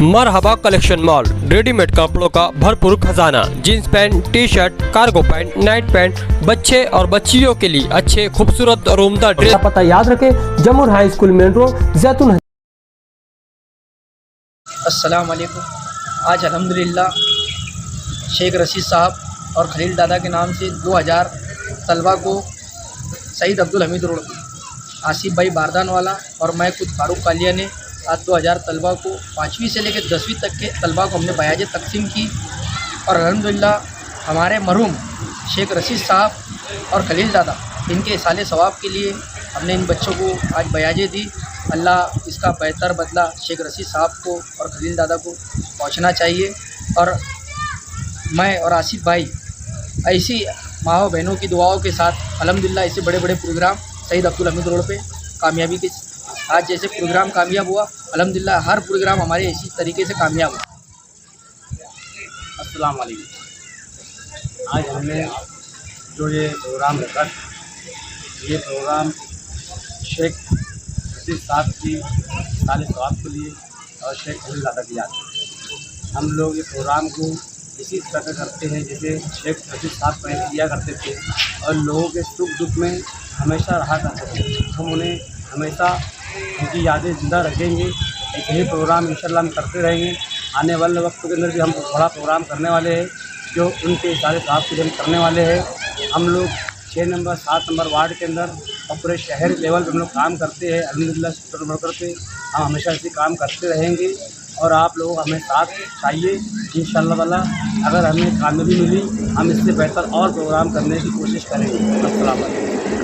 मरहबा collection mall, readymade कपड़ों का भरपूर खजाना। Jeans pant, T shirt, cargo pant, night pant, बच्चे और बच्चियों के लिए अच्छे खूबसूरत और उम्दा ड्रेस। पता याद रखें, जमुर हाई स्कूल मेन रोड, जैतून। अस्सलाम वालेकुम। आज अल्हम्दुलिल्लाह शेख रशीद साहब और खलील दादा के नाम से 2000 तलबा को सईद अब्दुल हमीद रोड, आसिफ भाई बारदान वाला और मैं खुद फारूक कालिया ने आज 2000 तलबा को 5वीं से लेकर 10वीं तक के तलबा को हमने बयाजे तकसीम की। और अल्हम्दुलिल्लाह हमारे मरहूम शेख रशीद साहब और खलील दादा इनके इसाले सवाब के लिए हमने इन बच्चों को आज बयाजे दी। अल्लाह इसका बेहतर बदला शेख रशीद साहब को और खलील दादा को पहुंचना चाहिए। और मैं और आसिफ भाई ऐसी माँ बहनों की दुआओं के साथ अल्हम्दुलिल्लाह ऐसे बड़े बड़े प्रोग्राम सईद अब्दुल हमीद रोड पे कामयाबी के आज जैसे प्रोग्राम कामयाब हुआ, अल्हम्दुलिल्लाह हर प्रोग्राम हमारे इसी तरीके से कामयाब हुआ। अस्सलाम वालेकुम। आज हमने जो ये प्रोग्राम रखा, ये प्रोग्राम शेख रशीद साहब की साले सवाब के लिए और शेख खलील दादा की याद है। हम लोग ये प्रोग्राम को इसी तरह करते हैं जैसे शेख रशीद साहब पहले किया करते थे और लोगों के सुख दुख में हमेशा रहा करते थे। हम उन्हें हमेशा उनकी यादें ज़िंदा रखेंगे। ऐसे ही प्रोग्राम इंशाल्लाह हम करते रहेंगे। आने वाले वक्त के अंदर भी हम बड़ा प्रोग्राम करने वाले हैं जो उनके सारे साहब के लिए करने वाले हैं। हम लोग 6 नंबर 7 नंबर वार्ड के अंदर और पूरे शहर लेवल पर हम लोग काम करते हैं। अल्हम्दुलिल्लाह शुक्र बढ़कर के हम हमेशा ऐसे काम करते रहेंगे और आप लोग हमें साथ चाहिए। इंशाअल्लाह ताला अगर हमें कामयाबी मिली हम इससे बेहतर और प्रोग्राम करने की कोशिश करेंगे। अस्सलाम वालेकुम।